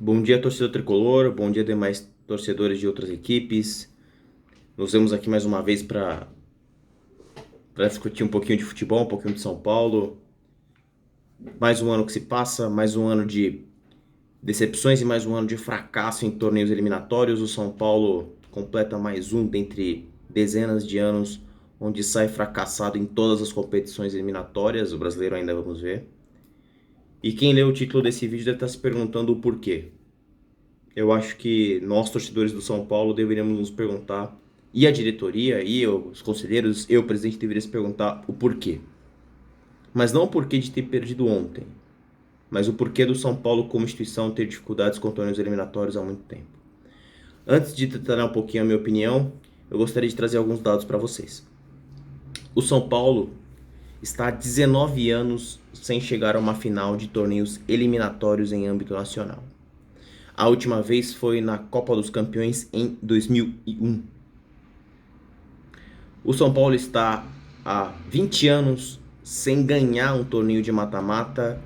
Bom dia, torcedor tricolor. Bom dia, demais torcedores de outras equipes. Nos vemos aqui mais uma vez para discutir um pouquinho de futebol, um pouquinho de São Paulo. Mais um ano que se passa, mais um ano de decepções e mais um ano de fracasso em torneios eliminatórios. O São Paulo completa mais um dentre dezenas de anos onde sai fracassado em todas as competições eliminatórias. O brasileiro ainda vamos ver. E quem leu o título desse vídeo deve estar se perguntando o porquê. Eu acho que nós, torcedores do São Paulo, deveríamos nos perguntar, e a diretoria, e os conselheiros, o presidente, deveria se perguntar o porquê. Mas não o porquê de ter perdido ontem, mas o porquê do São Paulo como instituição ter dificuldades com torneios eliminatórios há muito tempo. Antes de detalhar um pouquinho a minha opinião, eu gostaria de trazer alguns dados para vocês. O São Paulo está há 19 anos sem chegar a uma final de torneios eliminatórios em âmbito nacional. A última vez foi na Copa dos Campeões em 2001. O São Paulo está há 20 anos sem ganhar um torneio de mata-mata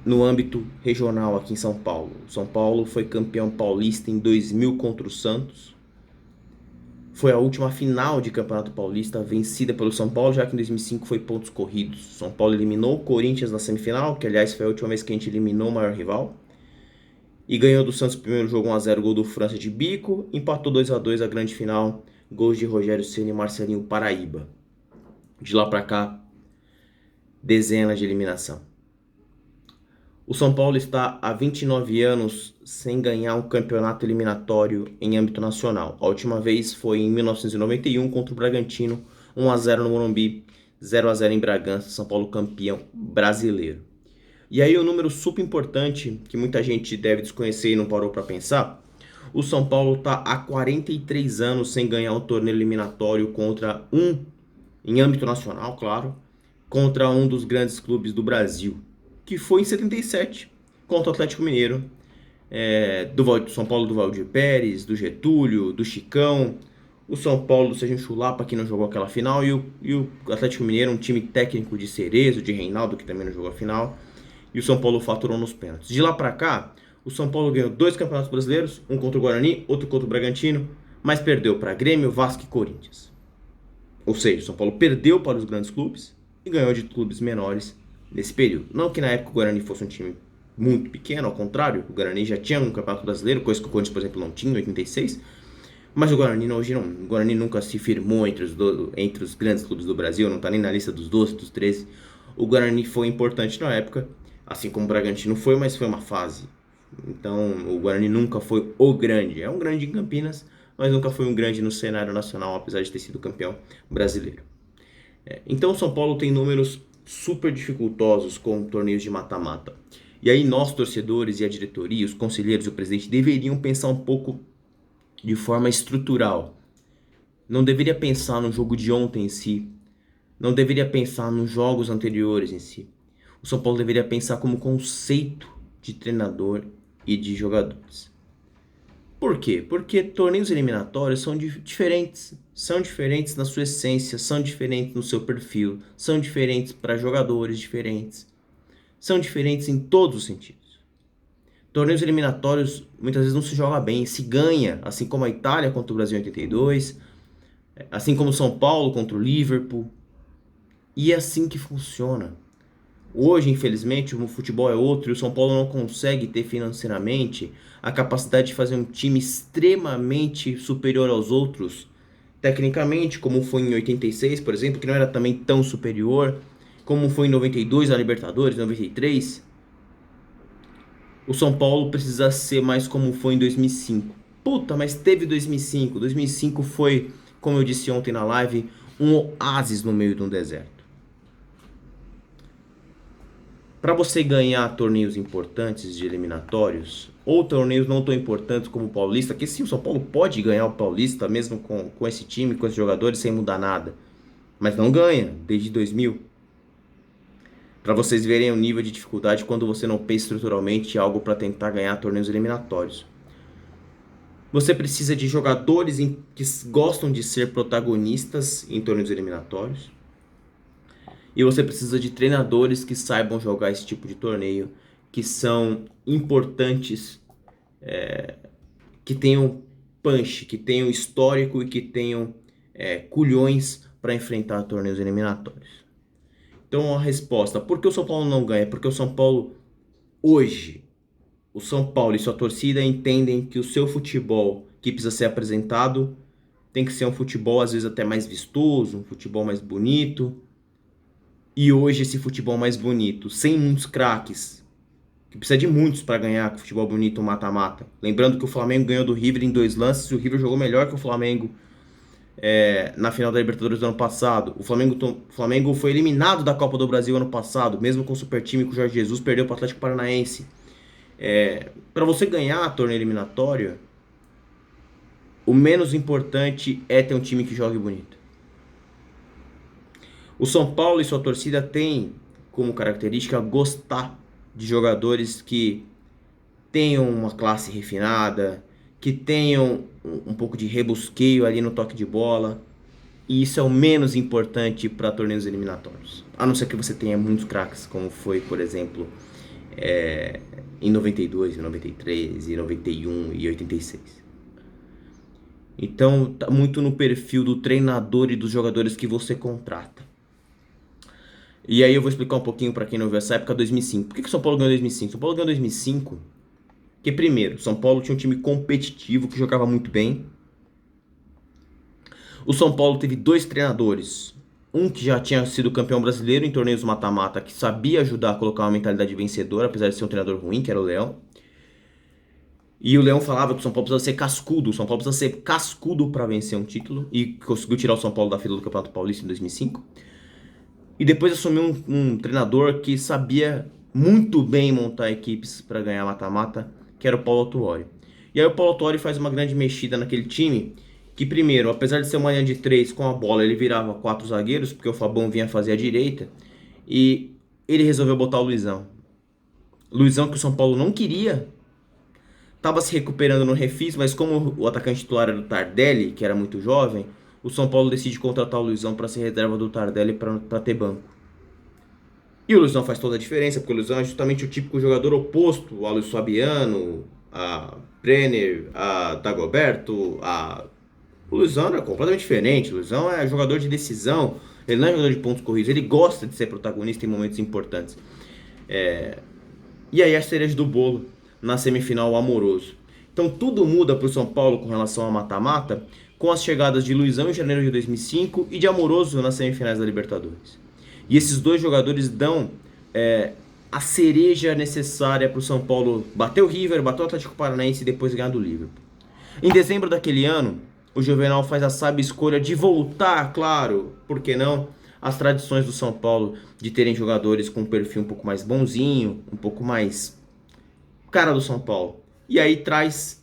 no âmbito regional aqui em São Paulo. O São Paulo foi campeão paulista em 2000 contra o Santos. Foi a última final de Campeonato Paulista vencida pelo São Paulo, já que em 2005 foi pontos corridos. São Paulo eliminou o Corinthians na semifinal, que aliás foi a última vez que a gente eliminou o maior rival. E ganhou do Santos o primeiro jogo 1-0, gol do França de bico. Empatou 2-2 a grande final, gols de Rogério Ceni e Marcelinho Paraíba. De lá pra cá, dezenas de eliminação. O São Paulo está há 29 anos sem ganhar um campeonato eliminatório em âmbito nacional. A última vez foi em 1991 contra o Bragantino, 1-0 no Morumbi, 0-0 em Bragança, São Paulo campeão brasileiro. E aí um número super importante, que muita gente deve desconhecer e não parou para pensar, o São Paulo está há 43 anos sem ganhar um torneio eliminatório contra em âmbito nacional, claro, contra um dos grandes clubes do Brasil, que foi em 77, contra o Atlético Mineiro, do São Paulo do Valdir Pérez, do Getúlio, do Chicão, o São Paulo do Serginho Chulapa, que não jogou aquela final, e o Atlético Mineiro, um time técnico de Cerezo, de Reinaldo, que também não jogou a final, e o São Paulo faturou nos pênaltis. De lá pra cá, o São Paulo ganhou 2 campeonatos brasileiros, um contra o Guarani, outro contra o Bragantino, mas perdeu para Grêmio, Vasco e Corinthians. Ou seja, o São Paulo perdeu para os grandes clubes e ganhou de clubes menores nesse período. Não que na época o Guarani fosse um time muito pequeno, ao contrário, o Guarani já tinha um campeonato brasileiro, coisa que o Corinthians, por exemplo, não tinha em 86, mas o Guarani hoje não. O Guarani nunca se firmou entre os grandes clubes do Brasil, não está nem na lista dos 12, dos 13. O Guarani foi importante na época, assim como o Bragantino foi, mas foi uma fase. Então o Guarani nunca foi o grande. É um grande em Campinas, mas nunca foi um grande no cenário nacional, apesar de ter sido campeão brasileiro. Então o São Paulo tem números super dificultosos com torneios de mata-mata. E aí nós, torcedores e a diretoria, os conselheiros e o presidente deveriam pensar um pouco de forma estrutural. Não deveria pensar no jogo de ontem em si. Não deveria pensar nos jogos anteriores em si. O São Paulo deveria pensar como conceito de treinador e de jogadores. Por quê? Porque torneios eliminatórios são diferentes. São diferentes na sua essência, são diferentes no seu perfil, são diferentes para jogadores diferentes. São diferentes em todos os sentidos. Torneios eliminatórios muitas vezes não se joga bem, se ganha, assim como a Itália contra o Brasil em 82, assim como o São Paulo contra o Liverpool. E é assim que funciona. Hoje, infelizmente, o futebol é outro e o São Paulo não consegue ter financeiramente a capacidade de fazer um time extremamente superior aos outros, tecnicamente, como foi em 86, por exemplo, que não era também tão superior, como foi em 92 na Libertadores, 93. O São Paulo precisa ser mais como foi em 2005. Puta, mas teve 2005. 2005 foi, como eu disse ontem na live, um oásis no meio de um deserto. Para você ganhar torneios importantes de eliminatórios, ou torneios não tão importantes como o Paulista, que sim, o São Paulo pode ganhar o Paulista, mesmo com esse time, com esses jogadores, sem mudar nada. Mas não ganha, desde 2000. Para vocês verem o nível de dificuldade quando você não pensa estruturalmente em algo para tentar ganhar torneios eliminatórios. Você precisa de jogadores que gostam de ser protagonistas em torneios eliminatórios. E você precisa de treinadores que saibam jogar esse tipo de torneio que são importantes, que tenham punch, que tenham histórico e que tenham culhões para enfrentar torneios eliminatórios. Então a resposta, por que o São Paulo não ganha? Porque o São Paulo, hoje, o São Paulo e sua torcida entendem que o seu futebol que precisa ser apresentado tem que ser um futebol às vezes até mais vistoso, um futebol mais bonito. E hoje esse futebol mais bonito, sem muitos craques, que precisa de muitos para ganhar com futebol bonito, mata-mata. Lembrando que o Flamengo ganhou do River em 2 lances, e o River jogou melhor que o Flamengo na final da Libertadores do ano passado. O Flamengo foi eliminado da Copa do Brasil ano passado, mesmo com o super time, com o Jorge Jesus, perdeu para o Atlético Paranaense. Para você ganhar a torneio eliminatório, o menos importante é ter um time que jogue bonito. O São Paulo e sua torcida têm como característica gostar de jogadores que tenham uma classe refinada, que tenham um pouco de rebusqueio ali no toque de bola. E isso é o menos importante para torneios eliminatórios. A não ser que você tenha muitos craques, como foi, por exemplo, em 92, em 93, em 91 e 86. Então, tá muito no perfil do treinador e dos jogadores que você contrata. E aí eu vou explicar um pouquinho para quem não viu essa época, 2005. Por que o São Paulo ganhou em 2005? São Paulo ganhou em 2005 porque, primeiro, São Paulo tinha um time competitivo que jogava muito bem. O São Paulo teve 2 treinadores. Um que já tinha sido campeão brasileiro em torneios mata-mata, que sabia ajudar a colocar uma mentalidade vencedora, apesar de ser um treinador ruim, que era o Leão. E o Leão falava que o São Paulo precisava ser cascudo. O São Paulo precisava ser cascudo para vencer um título. E conseguiu tirar o São Paulo da fila do Campeonato Paulista em 2005. E depois assumiu um treinador que sabia muito bem montar equipes para ganhar mata-mata, que era o Paulo Autuori. E aí o Paulo Autuori faz uma grande mexida naquele time, que primeiro, apesar de ser uma linha de 3 com a bola, ele virava 4 zagueiros, porque o Fabão vinha fazer a direita, e ele resolveu botar o Luizão. Luizão que o São Paulo não queria, estava se recuperando no Refis, mas como o atacante titular era o Tardelli, que era muito jovem, o São Paulo decide contratar o Luizão para ser reserva do Tardelli para ter banco. E o Luizão faz toda a diferença, porque o Luizão é justamente o típico jogador oposto ao Luiz Fabiano, a Brenner, a Dagoberto, O Luizão era completamente diferente. O Luizão é jogador de decisão, ele não é jogador de pontos corridos, ele gosta de ser protagonista em momentos importantes. E aí a cereja do bolo na semifinal, o Amoroso. Então tudo muda para o São Paulo com relação a mata-mata, com as chegadas de Luizão em janeiro de 2005 e de Amoroso nas semifinais da Libertadores. E esses 2 jogadores dão a cereja necessária para o São Paulo bater o River, bater o Atlético Paranaense e depois ganhar do Liverpool. Em dezembro daquele ano, o Juvenal faz a sábia escolha de voltar, claro, por que não, às tradições do São Paulo de terem jogadores com um perfil um pouco mais bonzinho, um pouco mais cara do São Paulo. E aí traz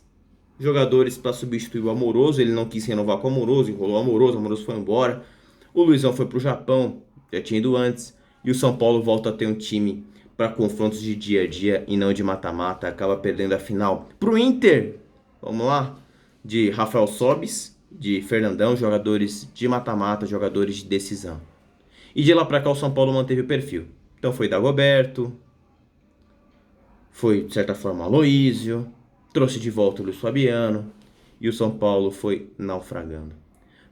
jogadores para substituir o Amoroso. Ele não quis renovar com o Amoroso, enrolou o Amoroso foi embora. O Luizão foi para o Japão, já tinha ido antes. E o São Paulo volta a ter um time para confrontos de dia a dia e não de mata-mata. Acaba perdendo a final pro Inter. Vamos lá. De Rafael Sobis, de Fernandão, jogadores de mata-mata, jogadores de decisão. E de lá pra cá o São Paulo manteve o perfil. Então foi Dagoberto, foi de certa forma Aloísio, trouxe de volta o Luiz Fabiano, e o São Paulo foi naufragando.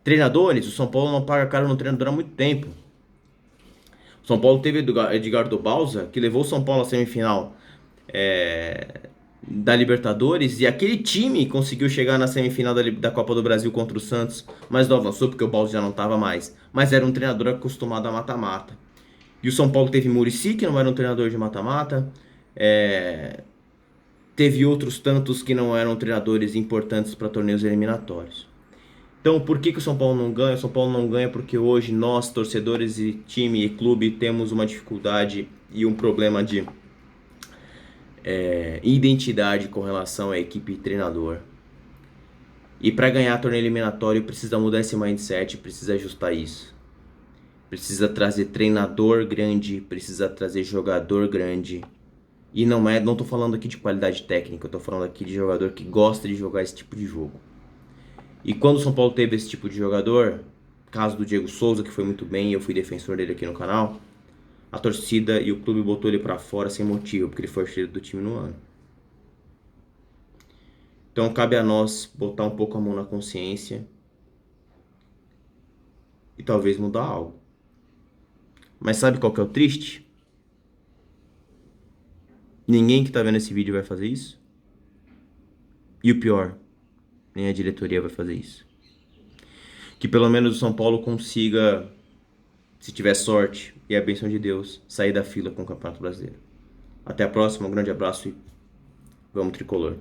Treinadores, o São Paulo não paga caro no treinador há muito tempo. O São Paulo teve Edgardo Balsa, que levou o São Paulo à semifinal da Libertadores, e aquele time conseguiu chegar na semifinal da Copa do Brasil contra o Santos, mas não avançou porque o Balsa já não estava mais, mas era um treinador acostumado a mata-mata. E o São Paulo teve Muricy, que não era um treinador de mata-mata, teve outros tantos que não eram treinadores importantes para torneios eliminatórios. Então, por que o São Paulo não ganha? O São Paulo não ganha porque hoje nós, torcedores e time e clube, temos uma dificuldade e um problema de identidade com relação à equipe e treinador. E para ganhar torneio eliminatório precisa mudar esse mindset, precisa ajustar isso. Precisa trazer treinador grande, precisa trazer jogador grande. E não tô falando aqui de qualidade técnica, eu tô falando aqui de jogador que gosta de jogar esse tipo de jogo. E quando o São Paulo teve esse tipo de jogador, caso do Diego Souza, que foi muito bem, eu fui defensor dele aqui no canal, a torcida e o clube botou ele pra fora sem motivo, porque ele foi artilheiro do time no ano. Então cabe a nós botar um pouco a mão na consciência e talvez mudar algo. Mas sabe qual que é o triste? Ninguém que tá vendo esse vídeo vai fazer isso. E o pior, nem a diretoria vai fazer isso. Que pelo menos o São Paulo consiga, se tiver sorte e a bênção de Deus, sair da fila com o Campeonato Brasileiro. Até a próxima, um grande abraço e vamos tricolor.